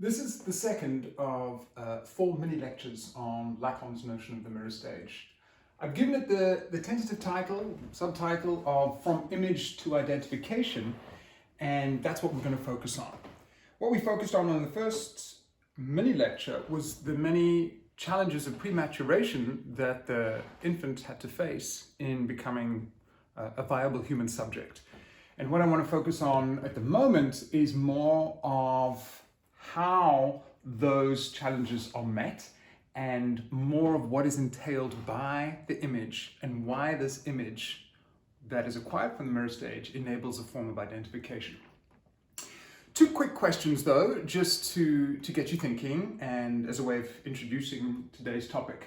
This is the second of 4 mini lectures on Lacan's notion of the mirror stage. I've given it the tentative subtitle of From Image to Identification, and that's what we're going to focus on. What we focused on in the first mini lecture was the many challenges of prematuration that the infant had to face in becoming a viable human subject. And what I want to focus on at the moment is more of how those challenges are met and more of what is entailed by the image and why this image that is acquired from the mirror stage enables a form of identification. 2 quick questions though, just to get you thinking and as a way of introducing today's topic.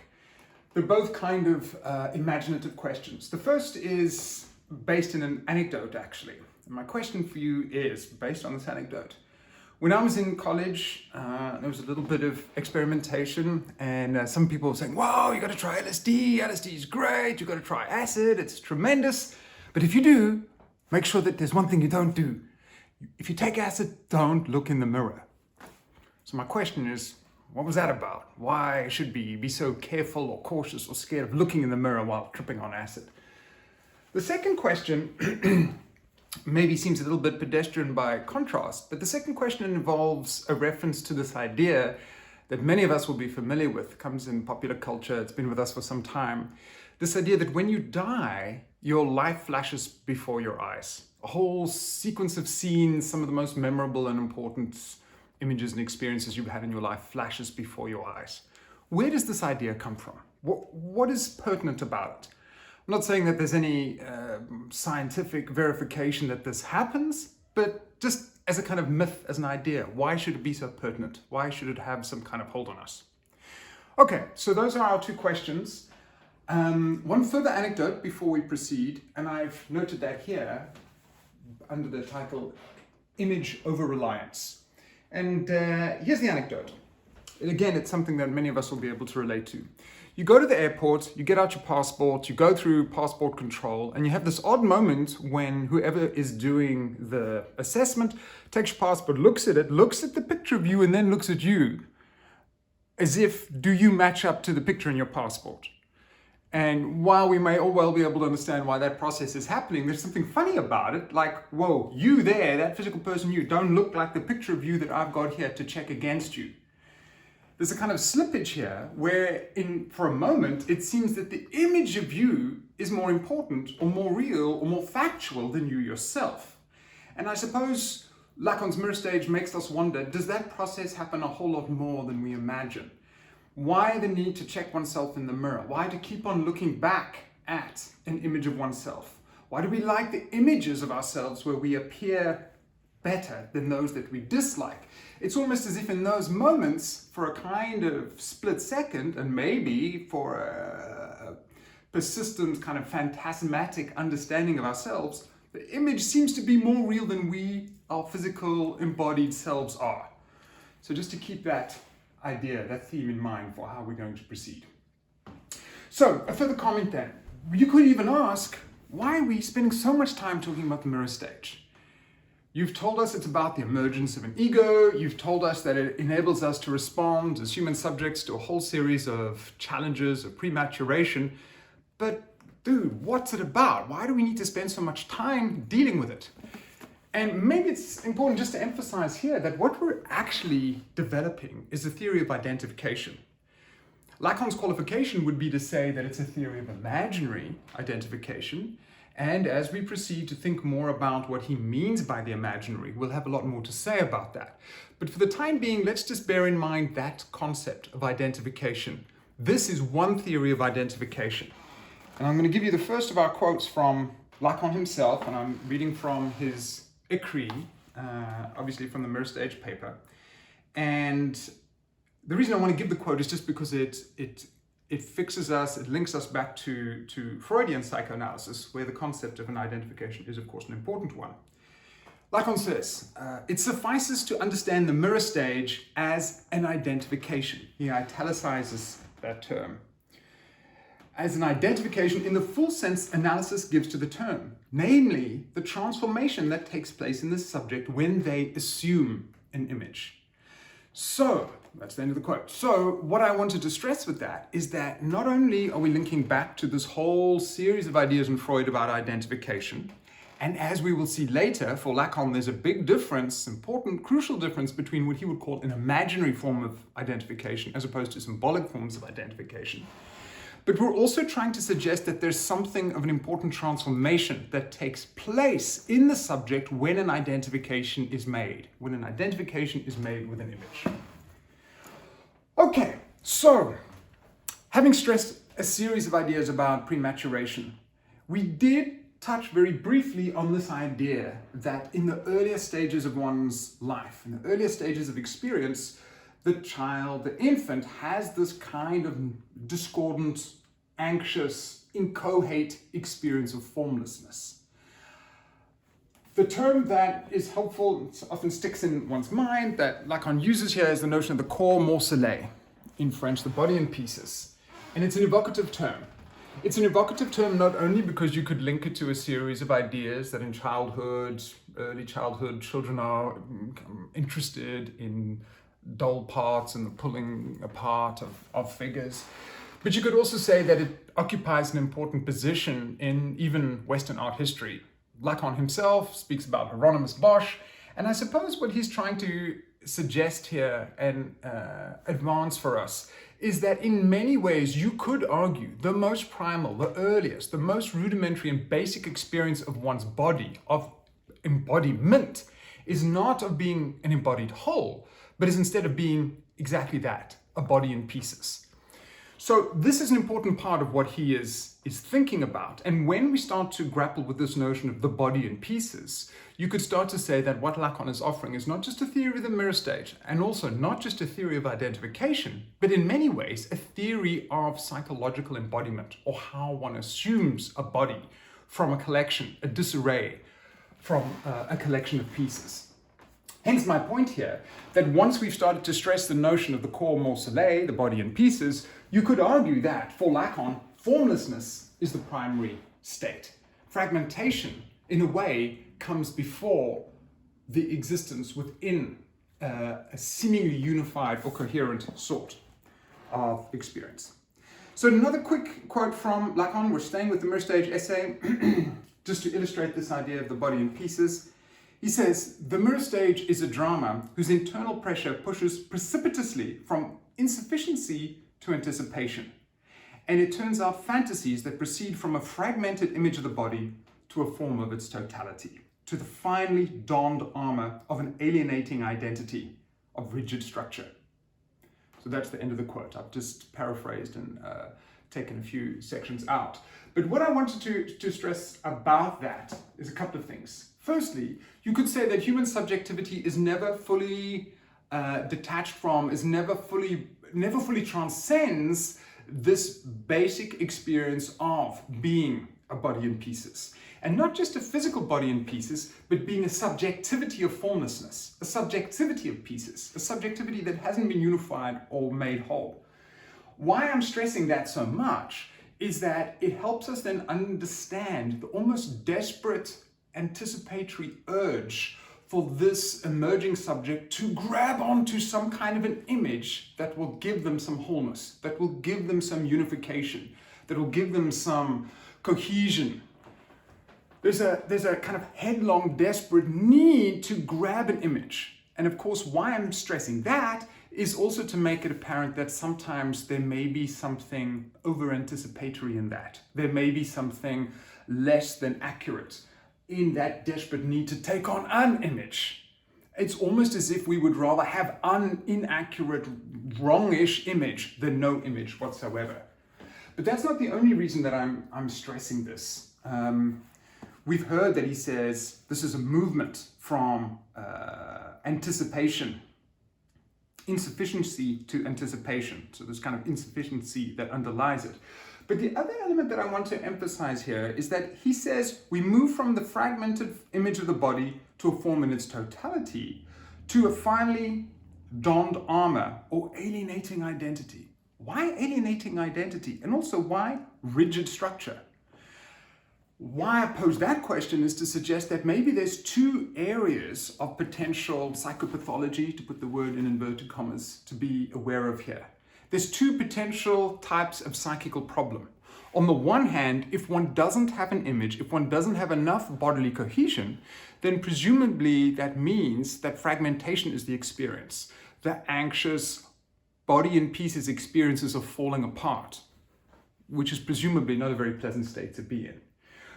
They're both kind of imaginative questions. The first is based in an anecdote actually. And my question for you is based on this anecdote. When I was in college, there was a little bit of experimentation and some people were saying, wow, you got to try LSD, LSD is great, you got to try acid, it's tremendous. But if you do, make sure that there's one thing you don't do. If you take acid, don't look in the mirror. So my question is, what was that about? Why should we be so careful or cautious or scared of looking in the mirror while tripping on acid? The second question maybe seems a little bit pedestrian by contrast, but the second question involves a reference to this idea that many of us will be familiar with. It comes in popular culture, it's been with us for some time. This idea that when you die, your life flashes before your eyes. A whole sequence of scenes, some of the most memorable and important images and experiences you've had in your life flashes before your eyes. Where does this idea come from? What is pertinent about it? I'm not saying that there's any scientific verification that this happens, but just as a kind of myth, as an idea, why should it be so pertinent? Why should it have some kind of hold on us? Okay, so those are our 2 questions. One further anecdote before we proceed, and I've noted that here under the title Image Over Reliance. And here's the anecdote. And again, it's something that many of us will be able to relate to. You go to the airport, you get out your passport, you go through passport control, and you have this odd moment when whoever is doing the assessment takes your passport, looks at it, looks at the picture of you, and then looks at you. As if, do you match up to the picture in your passport? And while we may all well be able to understand why that process is happening, there's something funny about it, like, whoa, you there, that physical person you, don't look like the picture of you that I've got here to check against you. There's a kind of slippage here where for a moment it seems that the image of you is more important or more real or more factual than you yourself. And I suppose Lacan's mirror stage makes us wonder, does that process happen a whole lot more than we imagine? Why the need to check oneself in the mirror? Why to keep on looking back at an image of oneself? Why do we like the images of ourselves where we appear better than those that we dislike? It's almost as if in those moments, for a kind of split second, and maybe for a persistent kind of phantasmatic understanding of ourselves, the image seems to be more real than we, our physical embodied selves are. So just to keep that idea, that theme in mind for how we're going to proceed. So a further comment then. You could even ask, why are we spending so much time talking about the mirror stage? You've told us it's about the emergence of an ego. You've told us that it enables us to respond as human subjects to a whole series of challenges of prematuration. But dude, what's it about? Why do we need to spend so much time dealing with it? And maybe it's important just to emphasize here that what we're actually developing is a theory of identification. Lacan's qualification would be to say that it's a theory of imaginary identification. And as we proceed to think more about what he means by the imaginary, we'll have a lot more to say about that. But for the time being, let's just bear in mind that concept of identification. This is one theory of identification. And I'm going to give you the first of our quotes from Lacan himself, and I'm reading from his Écrit, obviously from the mirror stage paper. And the reason I want to give the quote is just because it fixes us, it links us back to Freudian psychoanalysis, where the concept of an identification is, of course, an important one. Lacan says, it suffices to understand the mirror stage as an identification. He italicizes that term. As an identification in the full sense analysis gives to the term, namely the transformation that takes place in the subject when they assume an image. So, that's the end of the quote. So, what I wanted to stress with that is that not only are we linking back to this whole series of ideas in Freud about identification, and as we will see later, for Lacan, there's a big difference, important, crucial difference between what he would call an imaginary form of identification as opposed to symbolic forms of identification. But we're also trying to suggest that there's something of an important transformation that takes place in the subject when an identification is made, with an image. Okay, so having stressed a series of ideas about prematuration, we did touch very briefly on this idea that in the earlier stages of one's life, in the earlier stages of experience, the child, the infant, has this kind of discordant, anxious, inchoate experience of formlessness. The term that is helpful, often sticks in one's mind, that Lacan uses here is the notion of the corps morcele, in French, the body in pieces. And it's an evocative term. It's an evocative term not only because you could link it to a series of ideas that in childhood, early childhood, children are interested in dull parts and the pulling apart of figures. But you could also say that it occupies an important position in even Western art history. Lacan himself speaks about Hieronymus Bosch, and I suppose what he's trying to suggest here and advance for us is that in many ways you could argue the most primal, the earliest, the most rudimentary and basic experience of one's body, of embodiment, is not of being an embodied whole, but is instead of being exactly that, a body in pieces. So this is an important part of what he is thinking about. And when we start to grapple with this notion of the body in pieces, you could start to say that what Lacan is offering is not just a theory of the mirror stage, and also not just a theory of identification, but in many ways a theory of psychological embodiment, or how one assumes a body from a collection, a disarray, from a collection of pieces. Hence my point here, that once we've started to stress the notion of the corps morcele, the body in pieces, you could argue that, for Lacan, formlessness is the primary state. Fragmentation, in a way, comes before the existence within a seemingly unified or coherent sort of experience. So another quick quote from Lacan, we're staying with the mirror stage essay, just to illustrate this idea of the body in pieces. He says, the mirror stage is a drama whose internal pressure pushes precipitously from insufficiency to anticipation. And it turns out fantasies that proceed from a fragmented image of the body to a form of its totality, to the finely donned armor of an alienating identity of rigid structure. So that's the end of the quote. I've just paraphrased and taken a few sections out. But what I wanted to stress about that is a couple of things. Firstly, you could say that human subjectivity is never fully detached from, never fully transcends this basic experience of being a body in pieces. And not just a physical body in pieces, but being a subjectivity of formlessness, a subjectivity of pieces, a subjectivity that hasn't been unified or made whole. Why I'm stressing that so much is that it helps us then understand the almost desperate anticipatory urge for this emerging subject to grab onto some kind of an image that will give them some wholeness, that will give them some unification, that will give them some cohesion. There's a kind of headlong, desperate need to grab an image. And of course, why I'm stressing that is also to make it apparent that sometimes there may be something over-anticipatory in that. There may be something less than accurate in that desperate need to take on an image. It's almost as if we would rather have an inaccurate, wrongish image than no image whatsoever. But that's not the only reason that I'm stressing this. We've heard that he says this is a movement from anticipation, insufficiency to anticipation. So there's kind of insufficiency that underlies it. But the other element that I want to emphasize here is that he says we move from the fragmented image of the body to a form in its totality to a finely donned armor or alienating identity. Why alienating identity? And also why rigid structure? Why I pose that question is to suggest that maybe there's two areas of potential psychopathology, to put the word in inverted commas, to be aware of here. There's two potential types of psychical problem. On the one hand, if one doesn't have an image, if one doesn't have enough bodily cohesion, then presumably that means that fragmentation is the experience, the anxious, body in pieces experiences of falling apart, which is presumably not a very pleasant state to be in.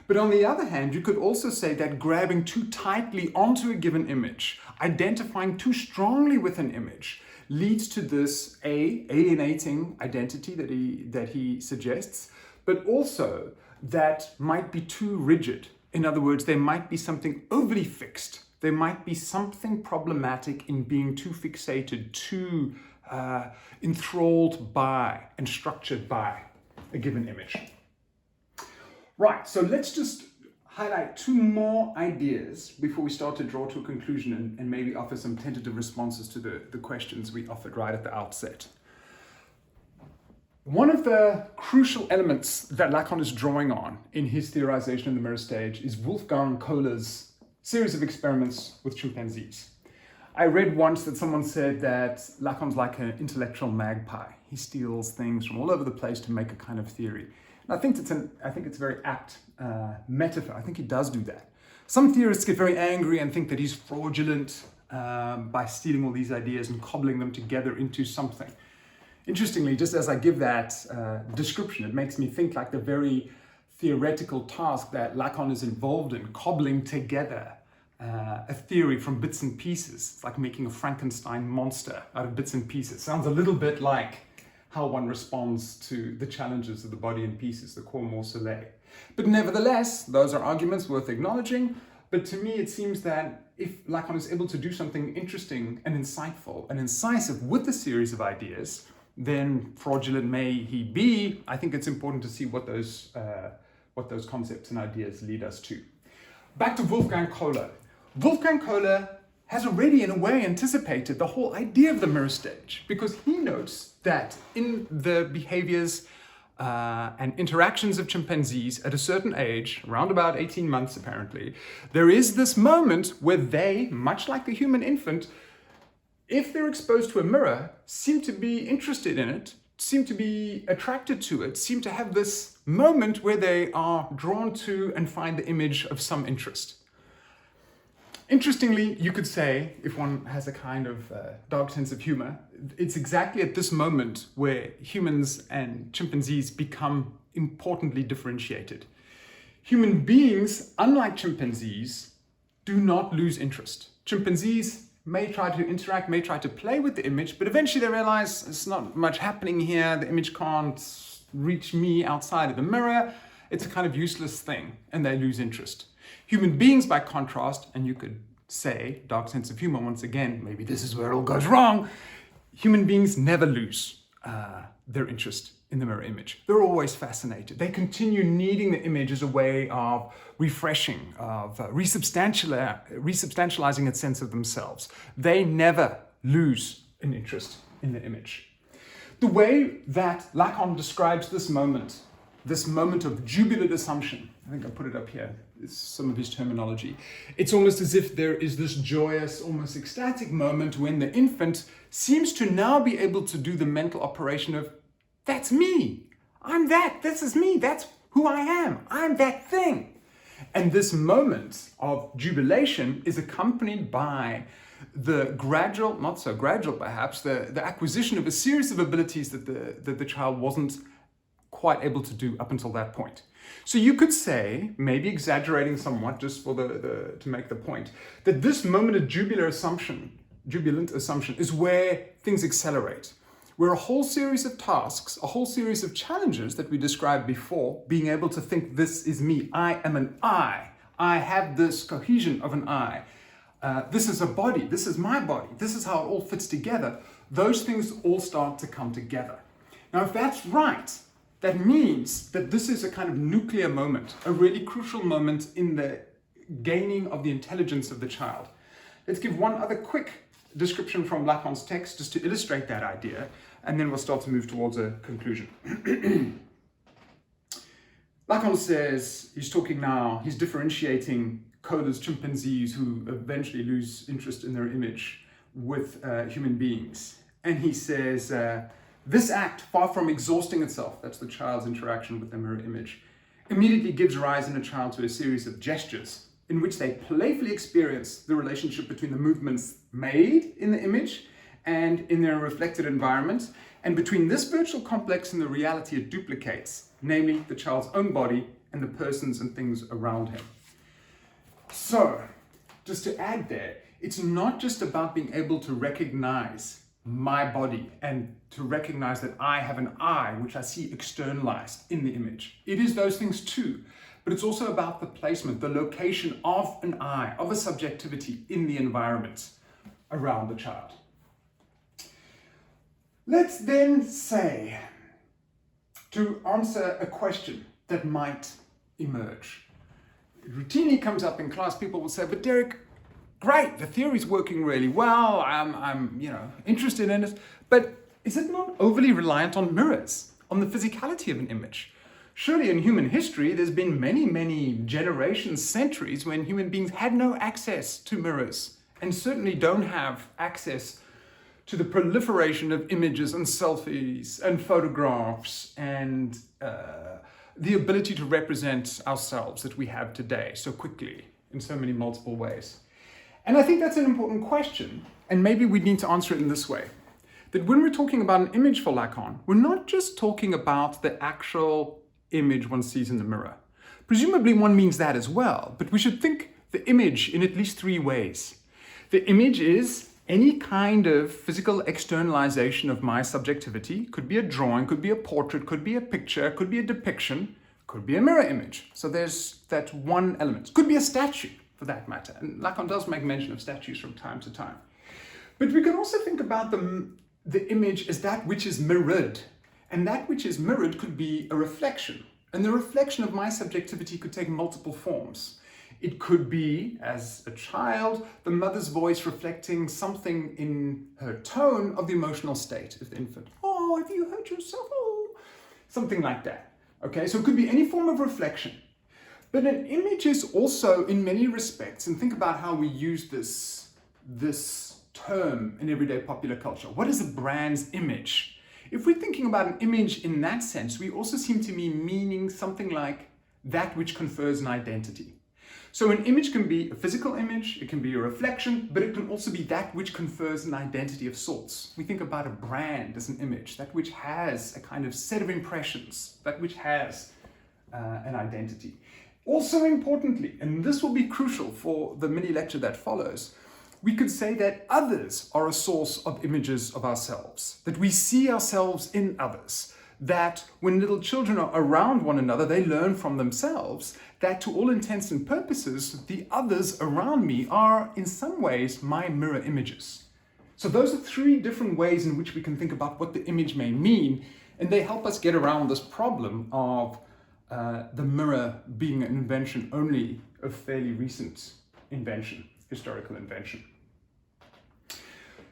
But on the other hand, you could also say that grabbing too tightly onto a given image, identifying too strongly with an image, leads to this alienating identity that he suggests, but also that might be too rigid. In other words, there might be something overly fixed. There might be something problematic in being too fixated, too enthralled by and structured by a given image. Right, so let's just highlight two more ideas before we start to draw to a conclusion and maybe offer some tentative responses to the questions we offered right at the outset. One of the crucial elements that Lacan is drawing on in his theorization of the mirror stage is Wolfgang Kohler's series of experiments with chimpanzees. I read once that someone said that Lacan's like an intellectual magpie. He steals things from all over the place to make a kind of theory. And I think it's a very apt metaphor. I think he does do that. Some theorists get very angry and think that he's fraudulent by stealing all these ideas and cobbling them together into something. Interestingly, just as I give that description, it makes me think like the very theoretical task that Lacan is involved in, cobbling together a theory from bits and pieces. It's like making a Frankenstein monster out of bits and pieces. Sounds a little bit like how one responds to the challenges of the body in pieces, the core morcele. But nevertheless, those are arguments worth acknowledging. But to me, it seems that if Lacan is able to do something interesting and insightful and incisive with a series of ideas, then fraudulent may he be, I think it's important to see what those concepts and ideas lead us to. Back to Wolfgang Kohler. Wolfgang Kohler has already, in a way, anticipated the whole idea of the mirror stage, because he notes that in the behaviors and interactions of chimpanzees at a certain age, around about 18 months apparently, there is this moment where they, much like the human infant, if they're exposed to a mirror, seem to be interested in it, seem to be attracted to it, seem to have this moment where they are drawn to and find the image of some interest. Interestingly, you could say, if one has a kind of dark sense of humor, it's exactly at this moment where humans and chimpanzees become importantly differentiated. Human beings, unlike chimpanzees, do not lose interest. Chimpanzees may try to interact, may try to play with the image, but eventually they realize there's not much happening here, the image can't reach me outside of the mirror, it's a kind of useless thing, and they lose interest. Human beings, by contrast, and you could say, dark sense of humor once again, maybe this is where it all goes wrong, human beings never lose their interest in the mirror image. They're always fascinated. They continue needing the image as a way of refreshing, of resubstantializing a sense of themselves. They never lose an interest in the image. The way that Lacan describes this moment of jubilant assumption, I think I put it up here, it's some of his terminology. It's almost as if there is this joyous, almost ecstatic moment when the infant seems to now be able to do the mental operation of, that's me, I'm that, this is me, that's who I am, I'm that thing. And this moment of jubilation is accompanied by the gradual, not so gradual perhaps, the acquisition of a series of abilities that the child wasn't quite able to do up until that point. So you could say, maybe exaggerating somewhat just for to make the point, that this moment of jubilant assumption is where things accelerate, where a whole series of tasks, a whole series of challenges that we described before, being able to think this is me, I am an I have this cohesion of an I, this is a body, this is my body, this is how it all fits together, those things all start to come together. Now if that's right, that means that this is a kind of nuclear moment, a really crucial moment in the gaining of the intelligence of the child. Let's give one other quick description from Lacan's text just to illustrate that idea, and then we'll start to move towards a conclusion. Lacan says, he's talking now, he's differentiating Kohler's chimpanzees who eventually lose interest in their image with human beings. And he says, this act, far from exhausting itself, that's the child's interaction with the mirror image, immediately gives rise in a child to a series of gestures in which they playfully experience the relationship between the movements made in the image and in their reflected environment, and between this virtual complex and the reality it duplicates, namely the child's own body and the persons and things around him. So, just to add there, it's not just about being able to recognize my body and to recognize that I have an I, which I see externalized in the image. It is those things too, but it's also about the placement, the location of an I, of a subjectivity in the environment around the child. Let's then say, to answer a question that might emerge. It routinely comes up in class, people will say, but Derek, great, the theory's working really well, I'm interested in it, but is it not overly reliant on mirrors, on the physicality of an image? Surely in human history, there's been many generations, centuries, when human beings had no access to mirrors, and certainly don't have access to the proliferation of images and selfies and photographs and the ability to represent ourselves that we have today so quickly in so many multiple ways. And I think that's an important question, and maybe we need to answer it in this way. That when we're talking about an image for Lacan, we're not just talking about the actual image one sees in the mirror. Presumably one means that as well, but we should think the image in at least three ways. The image is any kind of physical externalization of my subjectivity. Could be a drawing, could be a portrait, could be a picture, could be a depiction, could be a mirror image. So there's that one element. Could be a statue, for that matter. And Lacan does make mention of statues from time to time. But we can also think about the image as that which is mirrored. And that which is mirrored could be a reflection. And the reflection of my subjectivity could take multiple forms. It could be, as a child, the mother's voice reflecting something in her tone of the emotional state of the infant. Oh, have you hurt yourself? Oh, something like that. Okay, so it could be any form of reflection. But an image is also, in many respects, and think about how we use this term in everyday popular culture. What is a brand's image? If we're thinking about an image in that sense, we also seem to be meaning something like that which confers an identity. So an image can be a physical image, it can be a reflection, but it can also be that which confers an identity of sorts. We think about a brand as an image, that which has a kind of set of impressions, that which has an identity. Also importantly, and this will be crucial for the mini lecture that follows, we could say that others are a source of images of ourselves, that we see ourselves in others, that when little children are around one another, they learn from themselves that to all intents and purposes, the others around me are in some ways my mirror images. So those are three different ways in which we can think about what the image may mean, and they help us get around this problem of the mirror being an invention only of fairly recent invention, historical invention.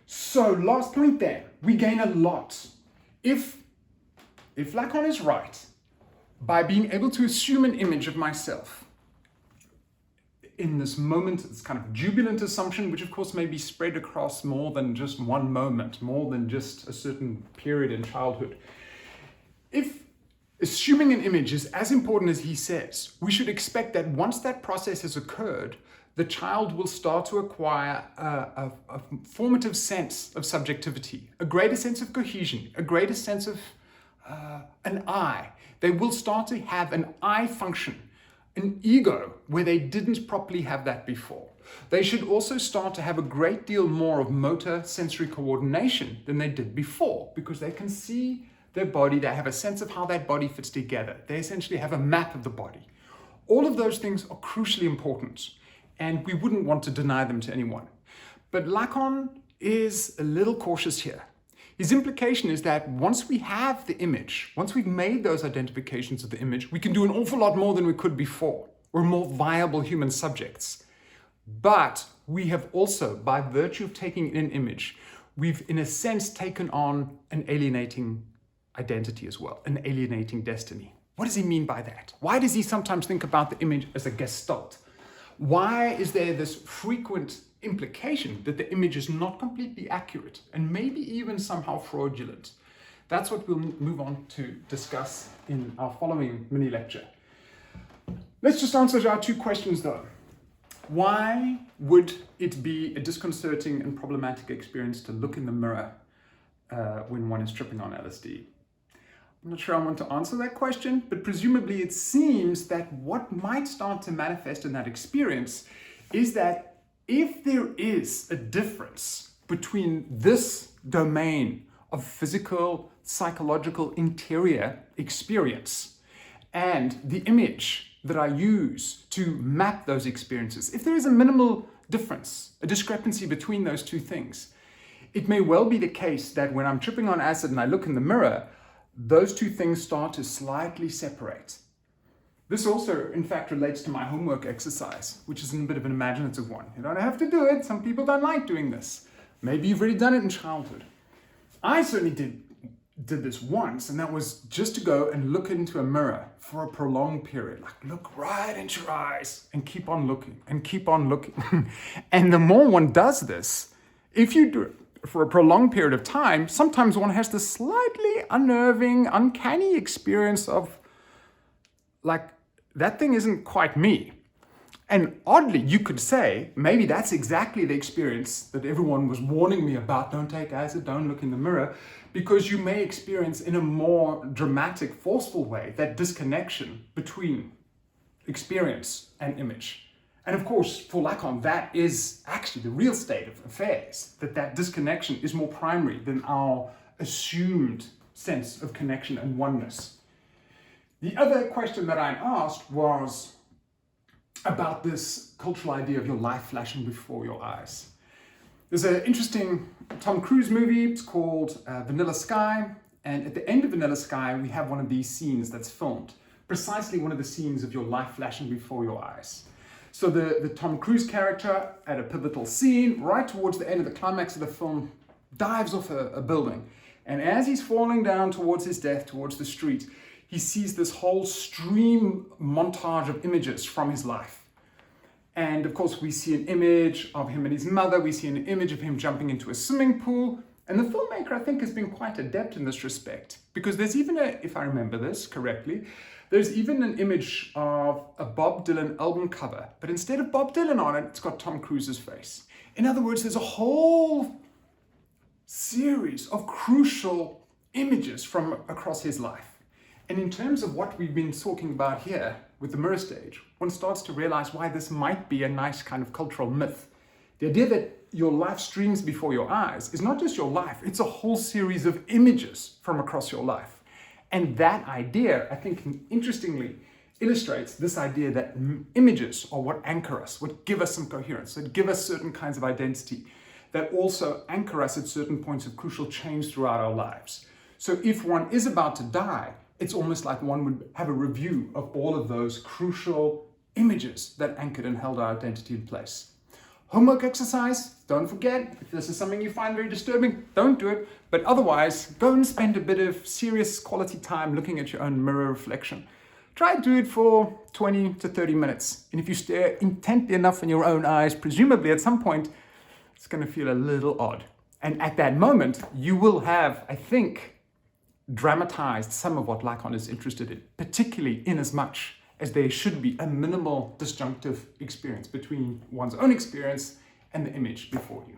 So last point there, we gain a lot. If Lacan is right, by being able to assume an image of myself in this moment, this kind of jubilant assumption, which of course may be spread across more than just one moment, more than just a certain period in childhood. If assuming an image is as important as he says, we should expect that once that process has occurred, the child will start to acquire a formative sense of subjectivity, a greater sense of cohesion, a greater sense of an I. They will start to have an I function, an ego, where they didn't properly have that before. They should also start to have a great deal more of motor sensory coordination than they did before, because they can see their body, they have a sense of how that body fits together. They essentially have a map of the body. All of those things are crucially important, and we wouldn't want to deny them to anyone. But Lacan is a little cautious here. His implication is that once we have the image, once we've made those identifications of the image, we can do an awful lot more than we could before. We're more viable human subjects. But we have also, by virtue of taking in an image, we've in a sense taken on an alienating identity as well, an alienating destiny. What does he mean by that? Why does he sometimes think about the image as a gestalt? Why is there this frequent implication that the image is not completely accurate and maybe even somehow fraudulent? That's what we'll move on to discuss in our following mini lecture. Let's just answer our two questions though. Why would it be a disconcerting and problematic experience to look in the mirror when one is tripping on LSD? I'm not sure I want to answer that question, but presumably it seems that what might start to manifest in that experience is that if there is a difference between this domain of physical, psychological, interior experience and the image that I use to map those experiences, if there is a minimal difference, a discrepancy between those two things, it may well be the case that when I'm tripping on acid and I look in the mirror, those two things start to slightly separate. This also, in fact, relates to my homework exercise, which is a bit of an imaginative one. You don't have to do it. Some people don't like doing this. Maybe you've already done it in childhood. I certainly did this once, and that was just to go and look into a mirror for a prolonged period. Like, look right into your eyes and keep on looking and keep on looking. And the more one does this, if you do it for a prolonged period of time, sometimes one has this slightly unnerving, uncanny experience of, like, that thing isn't quite me. And oddly, you could say, maybe that's exactly the experience that everyone was warning me about. Don't take acid, don't look in the mirror, because you may experience in a more dramatic, forceful way that disconnection between experience and image. And of course, for Lacan, that is actually the real state of affairs, that disconnection is more primary than our assumed sense of connection and oneness. The other question that I asked was about this cultural idea of your life flashing before your eyes. There's an interesting Tom Cruise movie, it's called Vanilla Sky, and at the end of Vanilla Sky, we have one of these scenes that's filmed, precisely one of the scenes of your life flashing before your eyes. So the Tom Cruise character at a pivotal scene, right towards the end of the climax of the film, dives off a building. And as he's falling down towards his death, towards the street, he sees this whole stream montage of images from his life. And of course, we see an image of him and his mother. We see an image of him jumping into a swimming pool. And the filmmaker, I think, has been quite adept in this respect. Because there's even if I remember this correctly, there's even an image of a Bob Dylan album cover, but instead of Bob Dylan on it, it's got Tom Cruise's face. In other words, there's a whole series of crucial images from across his life. And in terms of what we've been talking about here with the mirror stage, one starts to realize why this might be a nice kind of cultural myth. The idea that your life streams before your eyes is not just your life, it's a whole series of images from across your life. And that idea, I think, interestingly illustrates this idea that images are what anchor us, what give us some coherence, that give us certain kinds of identity, that also anchor us at certain points of crucial change throughout our lives. So if one is about to die, it's almost like one would have a review of all of those crucial images that anchored and held our identity in place. Homework exercise, don't forget, if this is something you find very disturbing, don't do it. But otherwise, go and spend a bit of serious quality time looking at your own mirror reflection. Try to do it for 20 to 30 minutes. And if you stare intently enough in your own eyes, presumably at some point, it's going to feel a little odd. And at that moment, you will have, I think, dramatized some of what Lacan is interested in, particularly in as much as there should be a minimal disjunctive experience between one's own experience and the image before you.